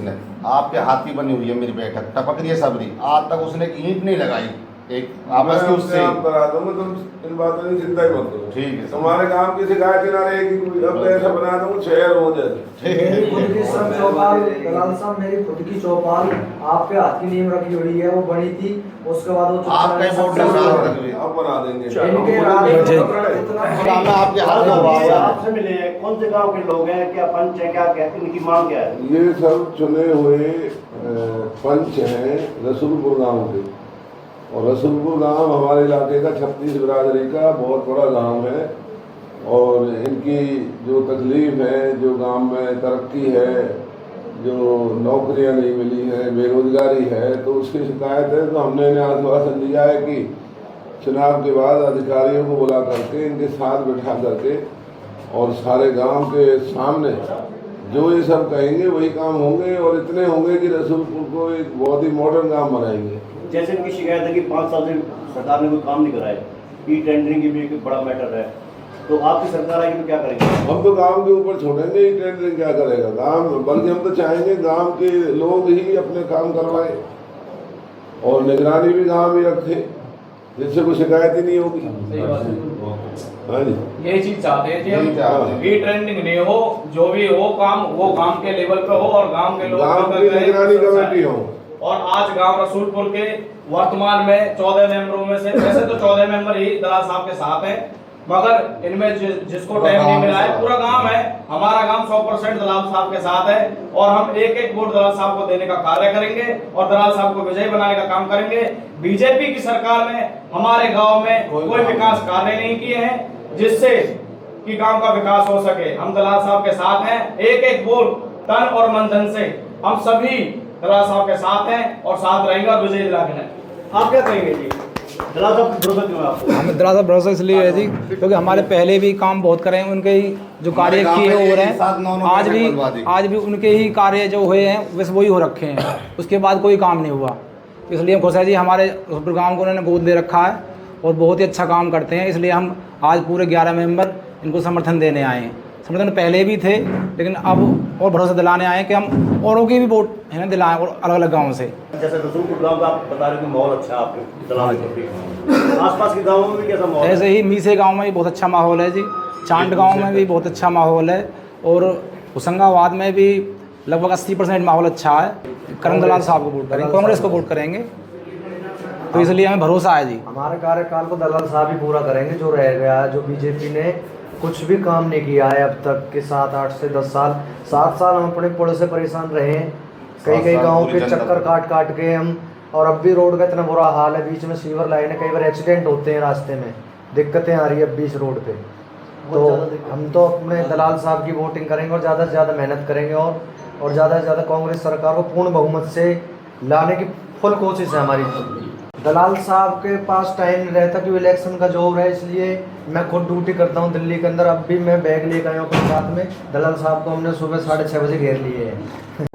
उसने, आपके हाथ की बनी हुई है मेरी बैठक, टपक रही है सबरी, आज तक उसने एक ईंट नहीं लगाई एक आपस की उससे। आप करा दूंगा, तुम इन बातों की चिंता ही मत करो। ठीक है, तुम्हारे काम की शिकायत ही ना रहेगी कोई। अब तो ऐसा बना दूंगा शहर हो जाए। मेरी खुद की सब चौपाल दलाल साहब, मेरी खुद की चौपाल आपके हाथ की नींव रखी हुई है, वो बनी थी, उसके बाद वो आपका ही बोर्ड लग रहा है, अब बना देंगे। इनके काम आपके हाथ में हुआ है। आपसे मिले हैं, कौन से गांव के लोग हैं, क्या पंच है, क्या कहते हैं, इनकी मांग क्या है? ये सब चुने हुए पंच हैं रसूलपुर गांव के, और रसूलपुर गांव हमारे इलाके का 36 बिरादरी का बहुत बड़ा गांव है। और इनकी जो तकलीफ है, जो गांव में तरक्की है, जो नौकरियां नहीं मिली हैं, बेरोजगारी है, तो उसकी शिकायत है। तो हमने इन्हें आश्वासन दिया है कि चुनाव के बाद अधिकारियों को बुला करके इनके साथ बैठा करके और सारे गांव के सामने जो ये सब कहेंगे वही काम होंगे, और इतने होंगे कि रसूलपुर को एक बहुत ही मॉडर्न गांव बनाएंगे। जैसे इनकी शिकायत है कि 5 साल से सरकार ने कोई काम नहीं कराया, ई टेंडरिंग की भी एक बड़ा मैटर है, तो आपकी सरकार आएगी तो क्या करेंगे? हम तो गांव के ऊपर छोड़ेंगे ही, टेंडरिंग क्या करेगा गांव, बल्कि हम तो चाहेंगे गांव के लोग ही अपने काम करवाएं और निगरानी भी गांव ही रखे, जिससे कोई शिकायत ही नहीं होगी। हाँ जी, यही चीज चाहते हैं कि हम ई ट्रेंडिंग नहीं हो, जो भी हो काम वो गांव के लेवल पे हो और गांव के लोग गांव की निगरानी कमेटी हो। और आज गांव रसूलपुर के वर्तमान में 14 मेंबरों में से, वैसे तो 14 मेंबर ही दलाल साहब के साथ हैं, मगर इनमें जिसको टाइम नहीं मिला है, पूरा गांव है, हमारा गांव 100% दलाल साहब के साथ है। और हम एक एक वोट दलाल साहब को देने का कार्य करेंगे और दलाल साहब को विजयी बनाने का काम करेंगे। बीजेपी की सरकार ने हमारे गांव में कोई विकास कार्य नहीं किए हैं जिससे कि गांव का विकास हो सके। हम दलाल साहब के साथ हैं, एक एक वोट तन और मन धन से हम सभी दलाल साहब के साथ हैं और साथ रहेंगे और विजयी दिलाएंगे। आप क्या कहेंगे जी? दलाल साहब भरोसा क्यों है आपको? हमें दलाल साहब भरोसा इसलिए है जी क्योंकि हमारे पहले भी काम बहुत करे हैं, उनके ही जो कार्य किए हो रहे हैं, आज भी उनके ही कार्य जो हुए हैं वैसे वही हो रखे हैं, उसके बाद कोई काम नहीं हुआ। इसलिए हम खुश है जी, हमारे गाँव को उन्होंने गोद दे रखा है और बहुत ही अच्छा काम करते हैं, इसलिए हम आज पूरे 11 मेंबर इनको समर्थन देने आए हैं। समर्थन पहले भी थे, लेकिन अब और भरोसा दिलाने आए हैं कि हम औरों की भी वोट है ना दिलाएं और अलग अलग गाँव से। जैसे रसूलपुर गांव का आप बता रहे हो कि माहौल अच्छा है आपके दलाल के, आसपास के गांवों में भी कैसा माहौल है? ऐसे ही मीसे गांव में भी बहुत अच्छा माहौल है जी, चांद गांव में भी बहुत अच्छा माहौल है, और होशंगाबाद में भी लगभग 80% माहौल अच्छा है। करण दलाल साहब को वोट करेंगे, कांग्रेस को वोट करेंगे, तो इसलिए हमें भरोसा है जी। हमारे कार्यकाल को दलाल साहब ही पूरा करेंगे, जो रह गया है, जो बीजेपी ने कुछ भी काम नहीं किया है अब तक के 7 से 10 साल। 7 साल हम अपने पुल से परेशान रहे हैं, कई गाँव के चक्कर काट के हम, और अब भी रोड का इतना बुरा हाल है, बीच में सीवर लाइन है, कई बार एक्सीडेंट होते हैं रास्ते में, दिक्कतें आ रही है अब भी इस रोड पे। तो हम तो अपने दलाल साहब की वोटिंग करेंगे और ज़्यादा से ज़्यादा मेहनत करेंगे और ज़्यादा से ज़्यादा कांग्रेस सरकार को पूर्ण बहुमत से लाने की फुल कोशिश है हमारी। दलाल साहब के पास टाइम नहीं रहता कि इलेक्शन का जोर है, इसलिए मैं खुद ड्यूटी करता हूं दिल्ली के अंदर। अब भी मैं बैग लेकर आया हूँ अपने साथ में, दलाल साहब को हमने सुबह 6:30 बजे घेर लिए हैं।